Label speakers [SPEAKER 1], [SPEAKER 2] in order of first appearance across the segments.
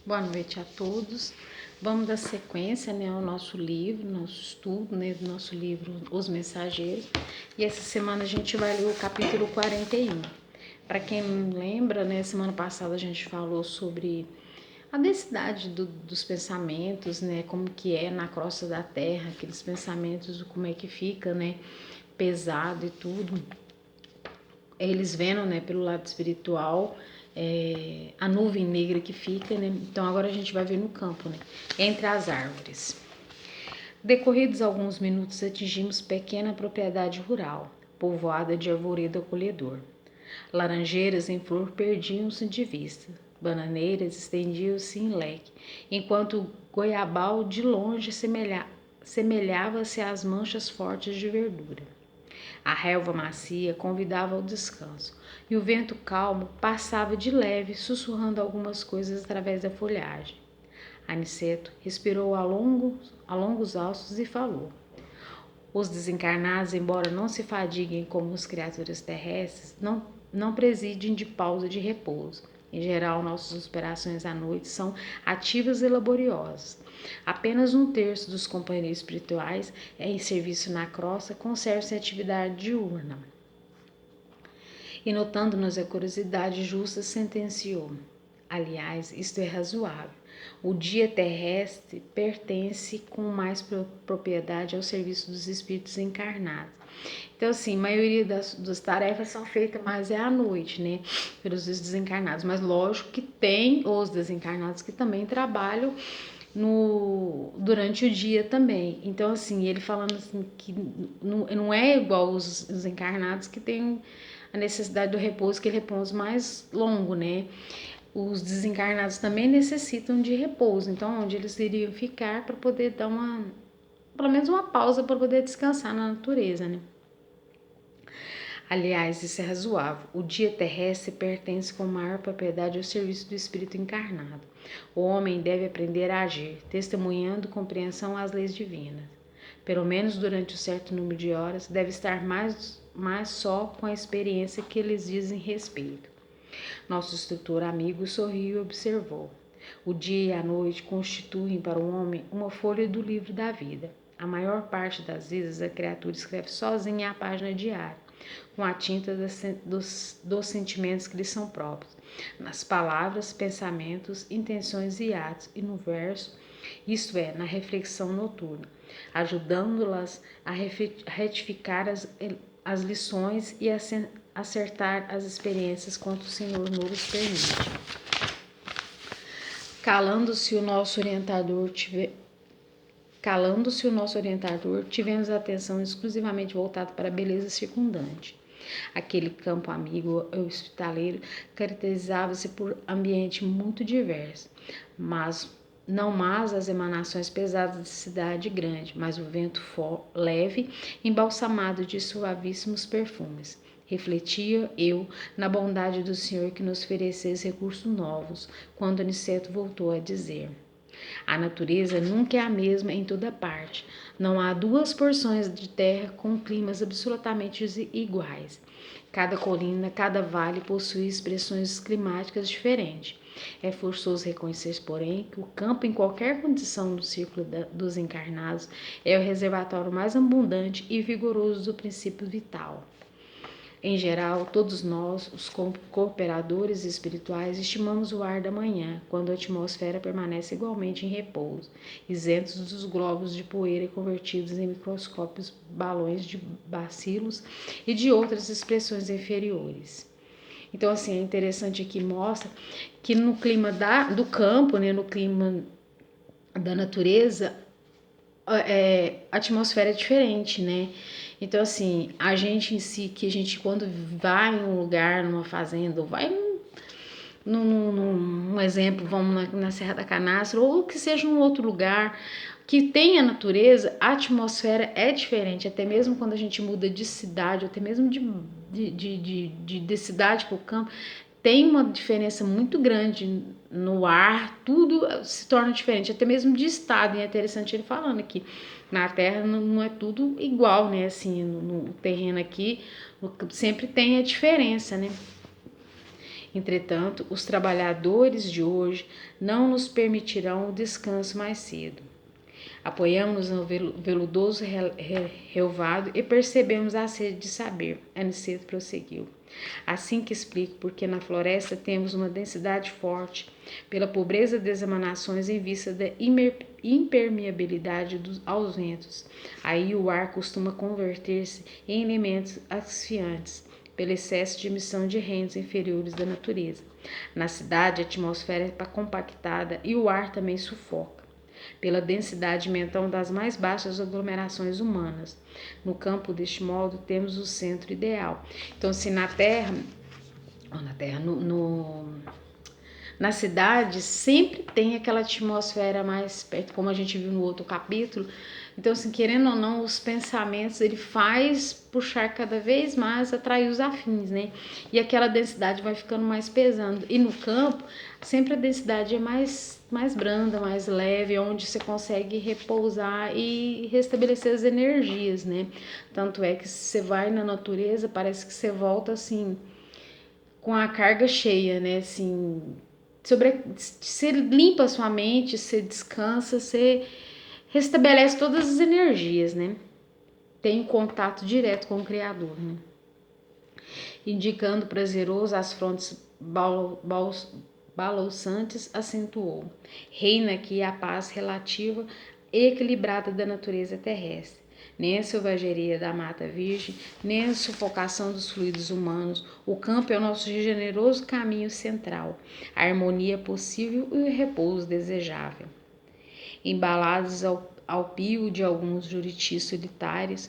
[SPEAKER 1] Boa noite a todos. Vamos dar sequência, ao nosso livro, nosso estudo, do nosso livro Os Mensageiros. E essa semana a gente vai ler o capítulo 41. Para quem lembra, semana passada a gente falou sobre a densidade dos pensamentos, como que é na crosta da terra, aqueles pensamentos, como é que fica, pesado e tudo. Eles vendo, pelo lado espiritual, a nuvem negra que fica, Então agora a gente vai ver no campo, entre as árvores. Decorridos alguns minutos, atingimos pequena propriedade rural, povoada de arvoredo acolhedor. Laranjeiras em flor perdiam-se de vista, bananeiras estendiam-se em leque, enquanto o goiabal de longe semelhava-se às manchas fortes de verdura. A relva macia convidava ao descanso, e o vento calmo passava de leve, sussurrando algumas coisas através da folhagem. Aniceto respirou a longos alços e falou. Os desencarnados, embora não se fadiguem como as criaturas terrestres, não presidem de pausa de repouso. Em geral, nossas operações à noite são ativas e laboriosas. Apenas 1/3 dos companheiros espirituais é em serviço na crosta, conserva-se atividade diurna. E notando-nos a curiosidade justa, sentenciou. Aliás, isto é razoável. O dia terrestre pertence com mais propriedade ao serviço dos espíritos encarnados. Então, assim, a maioria das tarefas são feitas mais à noite, pelos desencarnados. Mas lógico que tem os desencarnados que também trabalham durante o dia também. Então, assim, ele falando assim que não é igual os encarnados que tem a necessidade do repouso, que é repouso mais longo, Os desencarnados também necessitam de repouso, então onde eles iriam ficar para poder dar pelo menos uma pausa para poder descansar na natureza, Aliás, isso é razoável. O dia terrestre pertence com maior propriedade ao serviço do espírito encarnado. O homem deve aprender a agir, testemunhando compreensão às leis divinas. Pelo menos durante um certo número de horas, deve estar mais só com a experiência que lhes dizem respeito. Nosso instrutor amigo sorriu e observou. O dia e a noite constituem para o homem uma folha do livro da vida. A maior parte das vezes a criatura escreve sozinha a página diária, com a tinta dos sentimentos que lhe são próprios, nas palavras, pensamentos, intenções e atos, e no verso, isto é, na reflexão noturna, ajudando-las a retificar as lições e a acertar as experiências quanto o Senhor nos permite. Calando-se o nosso orientador, tivemos a atenção exclusivamente voltada para a beleza circundante. Aquele campo amigo hospitaleiro caracterizava-se por ambiente muito diverso, não mais as emanações pesadas da cidade grande, mas o vento leve, embalsamado de suavíssimos perfumes. Refletia eu na bondade do Senhor que nos oferecesse recursos novos, quando Aniceto voltou a dizer: a natureza nunca é a mesma em toda parte. Não há duas porções de terra com climas absolutamente iguais. Cada colina, cada vale possui expressões climáticas diferentes. É forçoso reconhecer, porém, que o campo, em qualquer condição do círculo dos encarnados, é o reservatório mais abundante e vigoroso do princípio vital. Em geral, todos nós, os cooperadores espirituais, estimamos o ar da manhã, quando a atmosfera permanece igualmente em repouso, isentos dos globos de poeira convertidos em microscópios balões de bacilos e de outras expressões inferiores. Então, assim, é interessante aqui, mostra que no clima do campo, no clima da natureza, a atmosfera é diferente, Então, assim, a gente em si, quando vai em um lugar, numa fazenda, ou vai num exemplo, vamos na Serra da Canastra, ou que seja um outro lugar que tenha natureza, a atmosfera é diferente, até mesmo quando a gente muda de cidade, até mesmo de cidade para o campo, tem uma diferença muito grande no ar, tudo se torna diferente, até mesmo de estado, e é interessante ele falando aqui, na Terra não é tudo igual, Assim, no terreno aqui, sempre tem a diferença, Entretanto, os trabalhadores de hoje não nos permitirão o descanso mais cedo. Apoiamos-nos no veludoso relvado e percebemos a sede de saber. Aniceto prosseguiu. Assim que explico porque na floresta temos uma densidade forte, pela pobreza das emanações em vista da impermeabilidade aos ventos. Aí o ar costuma converter-se em elementos asfixiantes, pelo excesso de emissão de rendos inferiores da natureza. Na cidade, a atmosfera é compactada e o ar também sufoca, pela densidade mental das mais baixas aglomerações humanas. No campo, deste modo, temos o centro ideal. Então, se na Terra, na cidade, sempre tem aquela atmosfera mais perto, como a gente viu no outro capítulo. Então, assim, querendo ou não, os pensamentos, ele faz puxar cada vez mais, atrair os afins, né? E aquela densidade vai ficando mais pesando. E no campo, sempre a densidade é mais branda, mais leve, onde você consegue repousar e restabelecer as energias, né? Tanto é que se você vai na natureza, parece que você volta, assim, com a carga cheia, né? Assim, você limpa a sua mente, você descansa, você restabelece todas as energias, né? Tem contato direto com o Criador, né? Indicando prazeroso as frontes balouçantes, acentuou. Reina aqui a paz relativa e equilibrada da natureza terrestre. Nem a selvageria da mata virgem, nem a sufocação dos fluidos humanos. O campo é o nosso generoso caminho central, a harmonia possível e o repouso desejável. Embalados ao pio de alguns juritis solitários,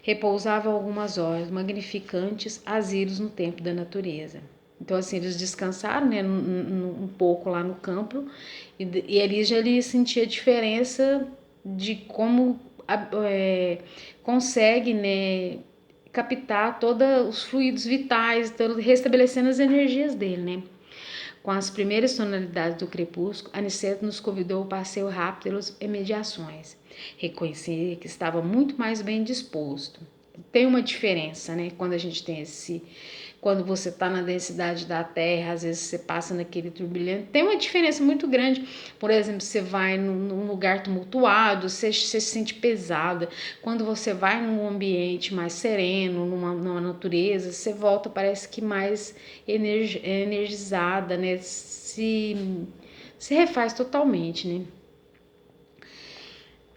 [SPEAKER 1] repousavam algumas horas magnificantes asilos no tempo da natureza. Então, assim, eles descansaram, né, um pouco lá no campo, e ali já ele sentia a diferença de como consegue, né, captar todos os fluidos vitais, restabelecendo as energias dele, né. Com as primeiras tonalidades do crepúsculo, Aniceto nos convidou ao passeio rápido pelas imediações. Reconhecia que estava muito mais bem disposto. Tem uma diferença, né? Quando a gente tem quando você está na densidade da terra, às vezes você passa naquele turbilhão. Tem uma diferença muito grande. Por exemplo, você vai num lugar tumultuado, você se sente pesada. Quando você vai num ambiente mais sereno, numa natureza, você volta, parece que mais energizada, né? Se refaz totalmente, né?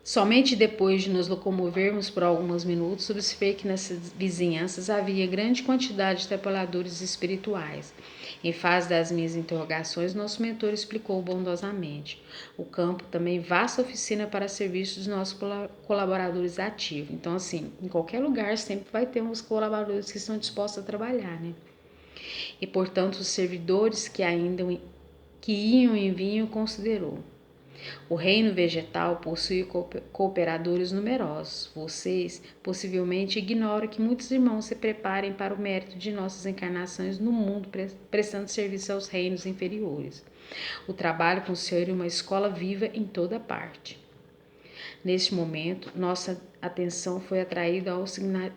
[SPEAKER 1] Somente depois de nos locomovermos por alguns minutos, observei que nessas vizinhanças havia grande quantidade de trabalhadores espirituais. Em face das minhas interrogações, nosso mentor explicou bondosamente. O campo também vasta oficina para serviço dos nossos colaboradores ativos. Então, assim, em qualquer lugar sempre vai ter uns colaboradores que estão dispostos a trabalhar, né? E, portanto, os servidores que iam e vinham considerou. O reino vegetal possui cooperadores numerosos. Vocês possivelmente ignoram que muitos irmãos se preparem para o mérito de nossas encarnações no mundo, prestando serviço aos reinos inferiores. O trabalho com o Senhor é uma escola viva em toda parte. Neste momento, nossa atenção foi atraída ao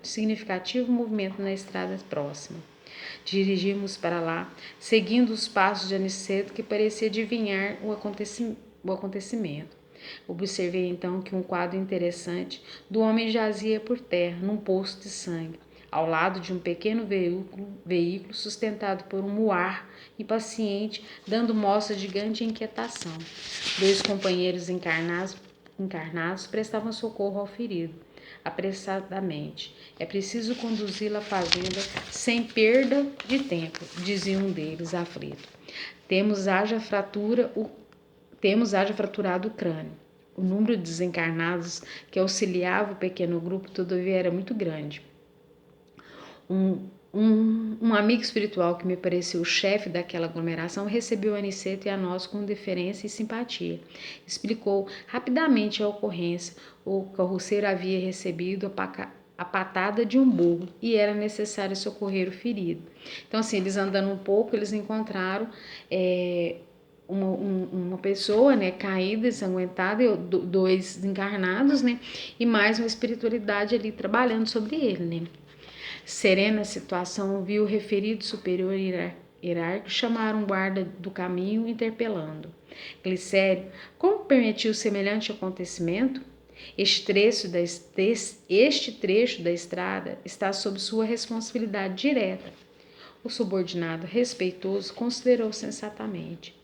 [SPEAKER 1] significativo movimento na estrada próxima. Dirigimos para lá, seguindo os passos de Aniceto, que parecia adivinhar o acontecimento. Observei então que um quadro interessante do homem jazia por terra, num poço de sangue, ao lado de um pequeno veículo sustentado por um muar impaciente, dando mostra de grande inquietação. Dois companheiros encarnados prestavam socorro ao ferido, apressadamente. É preciso conduzi-lo à fazenda sem perda de tempo, dizia um deles, aflito. Temos haja fraturado o crânio. O número de desencarnados que auxiliava o pequeno grupo, todavia, era muito grande. Um amigo espiritual que me pareceu o chefe daquela aglomeração recebeu Aniceto e a nós com deferência e simpatia. Explicou rapidamente a ocorrência. O carroceiro havia recebido a patada de um burro e era necessário socorrer o ferido. Então, assim, eles andando um pouco, eles encontraram uma pessoa, né, caída, ensanguentada, dois encarnados, né, e mais uma espiritualidade ali trabalhando sobre ele, né. Serena situação, viu o referido superior hierárquicos chamaram o guarda do caminho, interpelando. Glicério, como permitiu semelhante acontecimento? Este trecho da estrada está sob sua responsabilidade direta. O subordinado, respeitoso, considerou sensatamente.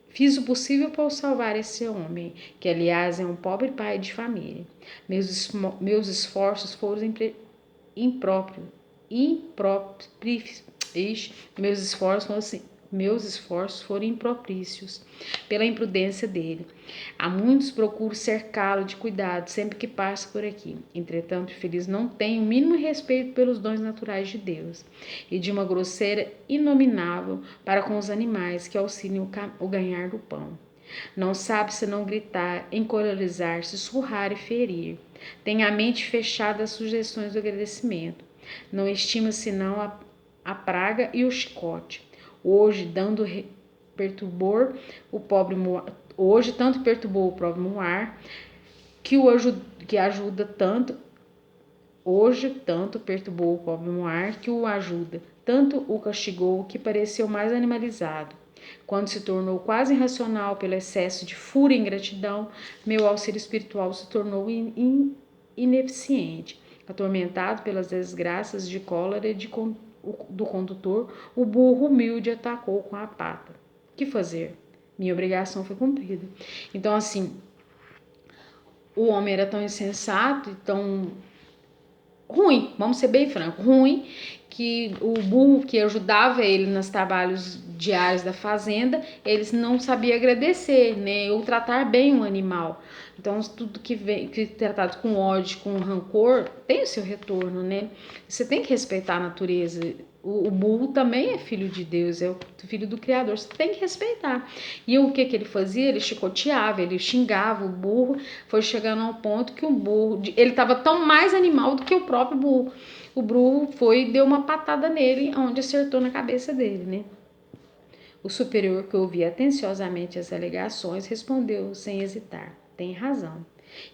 [SPEAKER 1] Fiz o possível para salvar esse homem, que aliás é um pobre pai de família. Meus esforços foram impróprios. Meus esforços foram impropícios pela imprudência dele. Há muitos procuro cercá-lo de cuidado sempre que passo por aqui. Entretanto, o infeliz não tem o mínimo respeito pelos dons naturais de Deus e de uma grosseira inominável para com os animais que auxiliam o ganhar do pão. Não sabe senão gritar, encorajar, sussurrar e ferir. Tem a mente fechada às sugestões do agradecimento. Não estima senão a praga e o chicote. Hoje, tanto perturbou o pobre Moar, que ajuda tanto. Hoje, tanto perturbou o pobre Moar, que o ajuda. Tanto o castigou, que pareceu mais animalizado. Quando se tornou quase irracional pelo excesso de fúria e ingratidão, meu auxílio espiritual se tornou ineficiente. Atormentado pelas desgraças de cólera do condutor, o burro humilde atacou com a pata. Que fazer? Minha obrigação foi cumprida. Então, assim, o homem era tão insensato e tão ruim, vamos ser bem francos, ruim, que o burro que ajudava ele nos trabalhos diários da fazenda, eles não sabiam agradecer, né, ou tratar bem o animal. Então, tudo que é tratado com ódio, com rancor, tem o seu retorno, né? Você tem que respeitar a natureza. O burro também é filho de Deus, é o filho do Criador, você tem que respeitar. E o que ele fazia? Ele chicoteava, ele xingava o burro, foi chegando ao ponto que o burro, ele estava tão mais animal do que o próprio burro. O burro foi e deu uma patada nele, onde acertou na cabeça dele, né? O superior, que ouvia atenciosamente as alegações, respondeu sem hesitar: tem razão.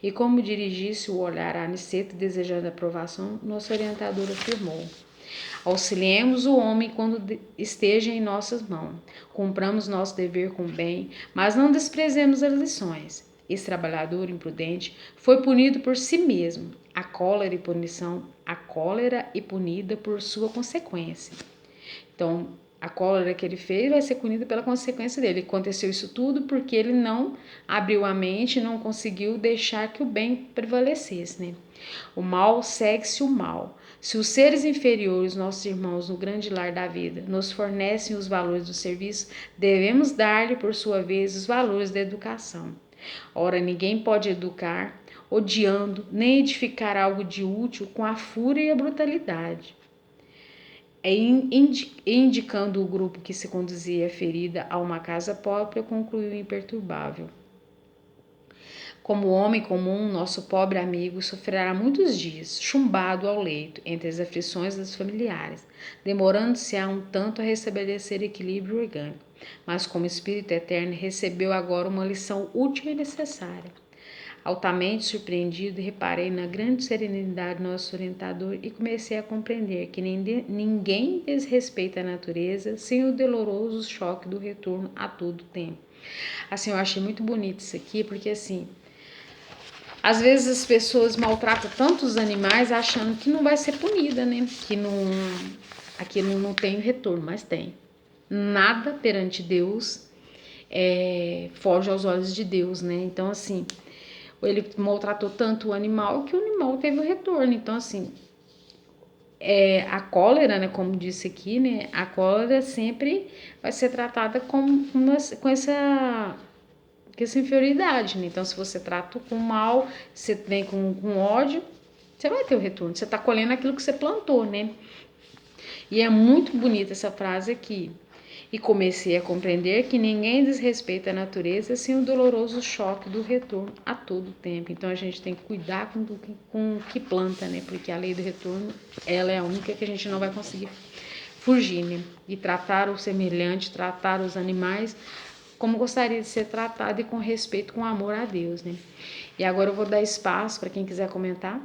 [SPEAKER 1] E como dirigisse o olhar a Aniceto, desejando aprovação, nosso orientador afirmou: auxiliemos o homem quando esteja em nossas mãos. Cumpramos nosso dever com bem, mas não desprezemos as lições. Esse trabalhador imprudente foi punido por si mesmo. A cólera e punida por sua consequência. Então, a cólera que ele fez vai ser punida pela consequência dele. Aconteceu isso tudo porque ele não abriu a mente, não conseguiu deixar que o bem prevalecesse, né? O mal segue-se o mal. Se os seres inferiores, nossos irmãos no grande lar da vida, nos fornecem os valores do serviço, devemos dar-lhe, por sua vez, os valores da educação. Ora, ninguém pode educar odiando, nem edificar algo de útil com a fúria e a brutalidade. Indicando o grupo que se conduzia ferida a uma casa própria, concluiu imperturbável. Como homem comum, nosso pobre amigo sofrerá muitos dias, chumbado ao leito, entre as aflições dos familiares, demorando-se um tanto a restabelecer equilíbrio orgânico, mas como espírito eterno recebeu agora uma lição útil e necessária. Altamente surpreendido, reparei na grande serenidade do nosso orientador e comecei a compreender que ninguém desrespeita a natureza sem o doloroso choque do retorno a todo tempo. Assim, eu achei muito bonito isso aqui, porque assim, às vezes as pessoas maltratam tanto os animais achando que não vai ser punida, né? Que aquilo não tem retorno, mas tem. Nada perante Deus foge aos olhos de Deus, né? Então, assim, ele maltratou tanto o animal que o animal teve o retorno. Então, assim, a cólera, né, como disse aqui, né, a cólera sempre vai ser tratada com essa inferioridade, né? Então, se você trata com mal, você vem com ódio, você vai ter o retorno. Você está colhendo aquilo que você plantou, né? E é muito bonita essa frase aqui. E comecei a compreender que ninguém desrespeita a natureza sem o doloroso choque do retorno a todo tempo. Então a gente tem que cuidar com o que planta, né? Porque a lei do retorno, ela é a única que a gente não vai conseguir fugir, né? E tratar o semelhante, tratar os animais como gostaria de ser tratado e com respeito, com amor a Deus, né? E agora eu vou dar espaço para quem quiser comentar.